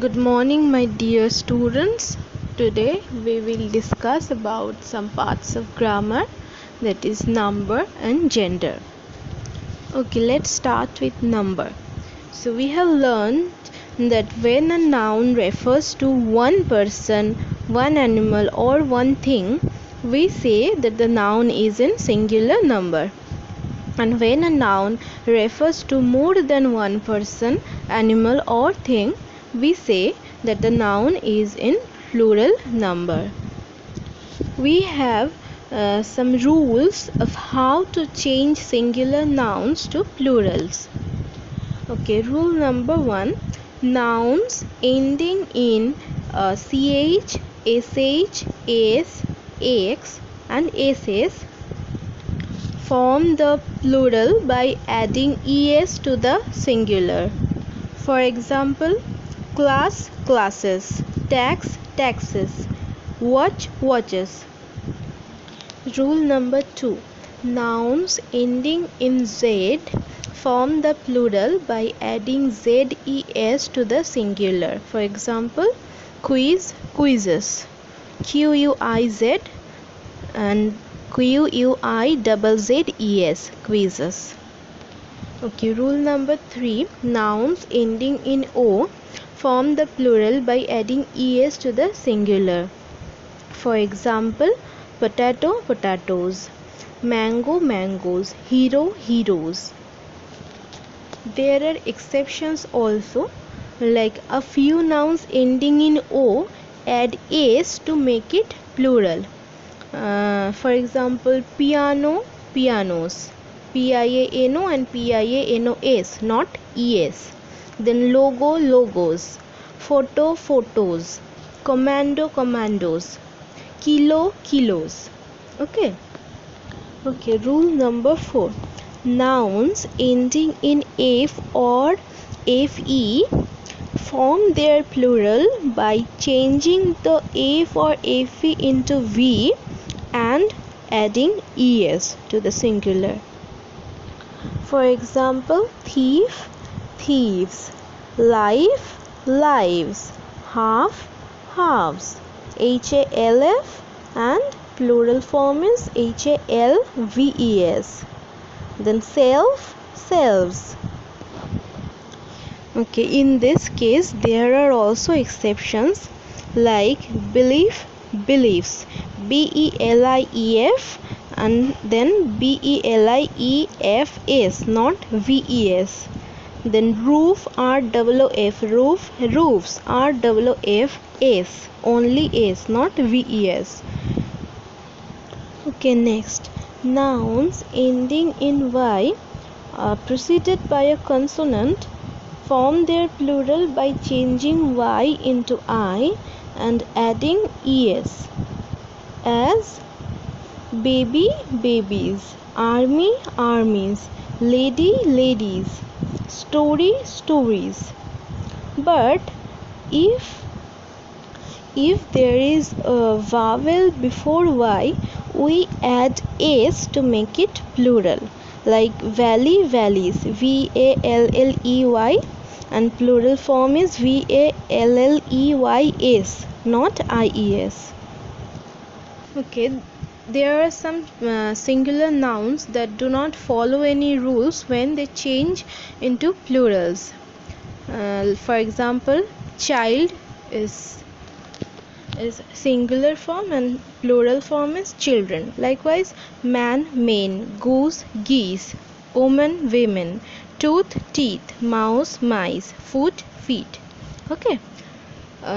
Good morning, my dear students. Today we will discuss about some parts of grammar, that is number and gender. Okay, let's start with number. So we have learned that when a noun refers to one person, one animal or one thing, we say that the noun is in singular number. And when a noun refers to more than one person, animal or thing, we say that the noun is in plural number. We have some rules of how to change singular nouns to plurals. Okay, rule number 1: nouns ending in ch, sh, s, x and ss form the plural by adding es to the singular. For example, class, classes, tax, taxes, watch, watches. Rule number 2: nouns ending in z form the plural by adding zes to the singular. For example, quiz, quizzes, quiz and quizzes, quizzes. Okay, rule number 3: nouns ending in o form the plural by adding es to the singular. For example, potato, potatoes, mango, mangoes, hero, heroes. There are exceptions also, like a few nouns ending in o add s to make it plural. For example, piano, pianos, piano and pianos, not es. Then logo, logos, photo, photos, commando, commandos, kilo, kilos. Okay. Rule number 4: nouns ending in f or fe form their plural by changing the f or fe into v and adding es to the singular. For example, thief, thieves, life, lives, half, halves, half and plural form is halves. Then self, selves. Okay, in this case there are also exceptions, like belief, beliefs, BELIEF and then BELIEFS, not VES. Then roof, ROOF, roof, roofs, ROOFS, only S, not VES. Okay, next, nouns ending in Y preceded by a consonant form their plural by changing y into I and adding es, as baby, babies, army, armies, lady, ladies, story, stories. But if there is a vowel before y, we add s to make it plural, like valley, valleys, VALLEY, and plural form is VALLEYS, not IES. Okay, there are some singular nouns that do not follow any rules when they change into plurals. For example, child is singular form and plural form is children. Likewise, man, men, goose, geese, woman, women, tooth, teeth, mouse, mice, foot, feet. Okay.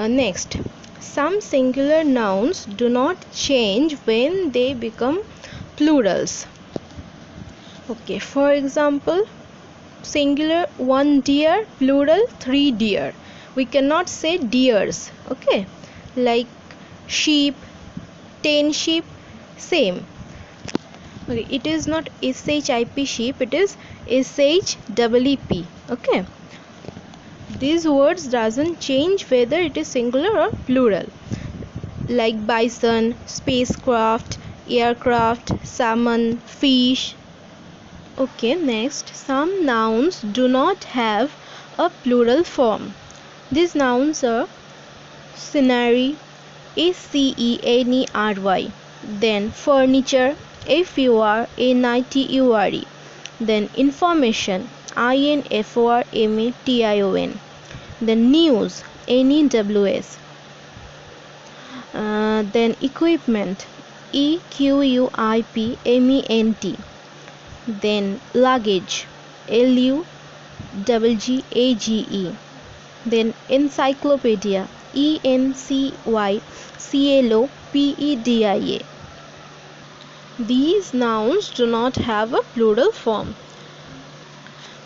Next, some singular nouns do not change when they become plurals. Okay, for example, singular 1 deer, plural 3 deer. We cannot say deers. Okay, like sheep, 10 sheep, same. Okay, it is not SHIP sheep, it is SHEEP. Okay, these words doesn't change whether it is singular or plural, like bison, spacecraft, aircraft, salmon, fish. Okay, next, some nouns do not have a plural form. These nouns are scenery, SCENERY, then furniture, FURNITURE, then information, INFORMATION, then news, NEWS, then equipment, EQUIPMENT, then luggage, LUGGAGE, then encyclopedia, ENCYCLOPEDIA. These nouns do not have a plural form.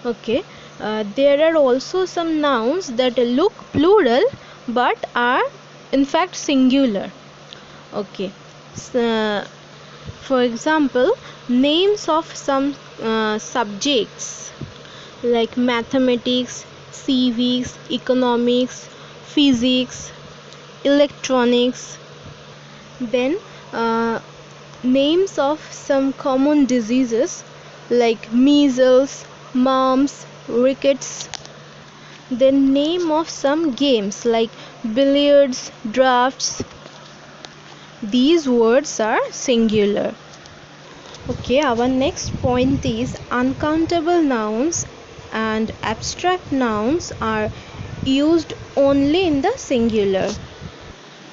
Okay, there are also some nouns that look plural but are in fact singular. Okay, so, for example, names of some subjects like mathematics, civics, economics, physics, electronics. Then names of some common diseases like measles, mumps, rickets. Then name of some games like billiards, drafts. These words are singular. Okay, our next point is uncountable nouns and abstract nouns are used only in the singular.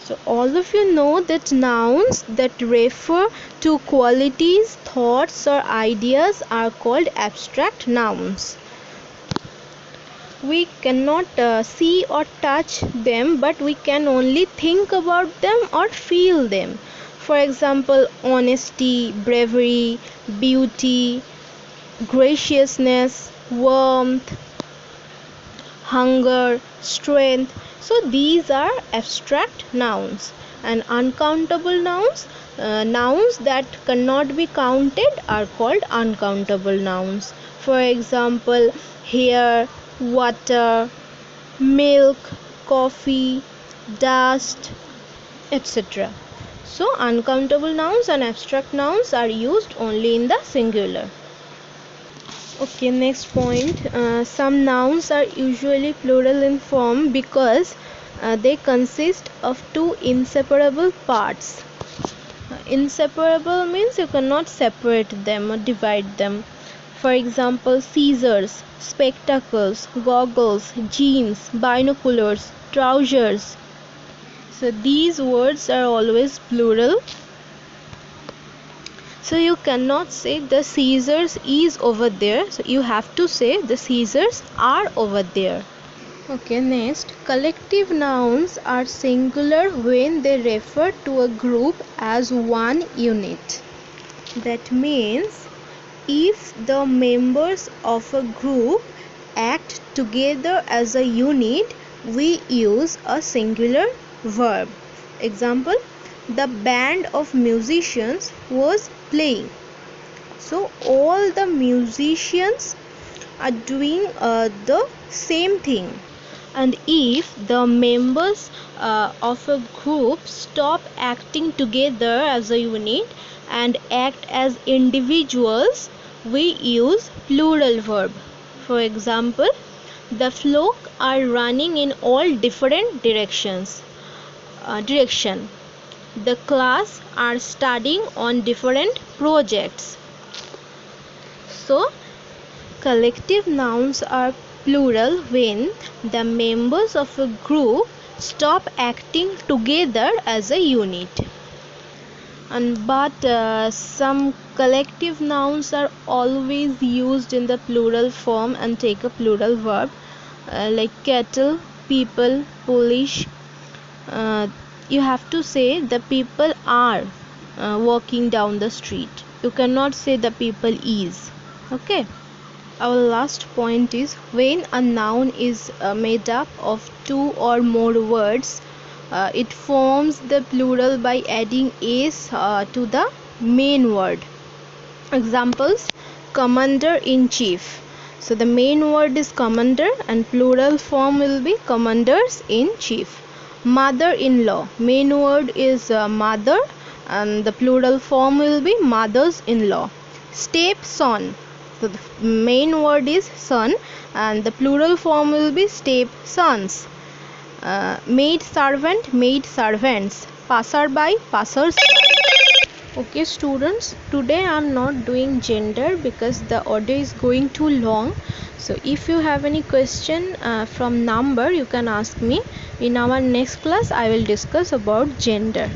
So all of you know that nouns that refer to qualities, thoughts or ideas are called abstract nouns. We cannot see or touch them, but we can only think about them or feel them. For example, honesty, bravery, beauty, graciousness, warmth, hunger, strength. So these are abstract nouns. And uncountable nouns, nouns that cannot be counted, are called uncountable nouns. For example, hair, water, milk, coffee, dust, etc. So uncountable nouns and abstract nouns are used only in the singular. Okay, next point. Some nouns are usually plural in form because they consist of two inseparable parts. Inseparable means you cannot separate them or divide them. For example, scissors, spectacles, goggles, jeans, binoculars, trousers. So these words are always plural. So you cannot say the scissors is over there. So you have to say the scissors are over there. Okay, next, collective nouns are singular when they refer to a group as one unit. That means if the members of a group act together as a unit, we use a singular verb. Example, the band of musicians was playing. So all the musicians are doing the same thing. And if the members of a group stop acting together as a unit and act as individuals, we use plural verb. For example, the flock are running in all different directions. The class are studying on different projects. So collective nouns are plural when the members of a group stop acting together as a unit. But some collective nouns are always used in the plural form and take a plural verb, like kettle, people, police. You have to say the people are walking down the street. You cannot say the people is. Okay. Our last point is when a noun is made up of two or more words, it forms the plural by adding s to the main word. Examples, commander-in-chief. So the main word is commander and plural form will be commanders-in-chief. Mother-in-law, main word is mother and the plural form will be mothers-in-law. Stepson, so the main word is son and the plural form will be stepsons. maid servant, maid servants, passerby, passersby. Okay students, today I'm not doing gender because the audio is going too long. So if you have any question from number, you can ask me. In our next class I will discuss about gender.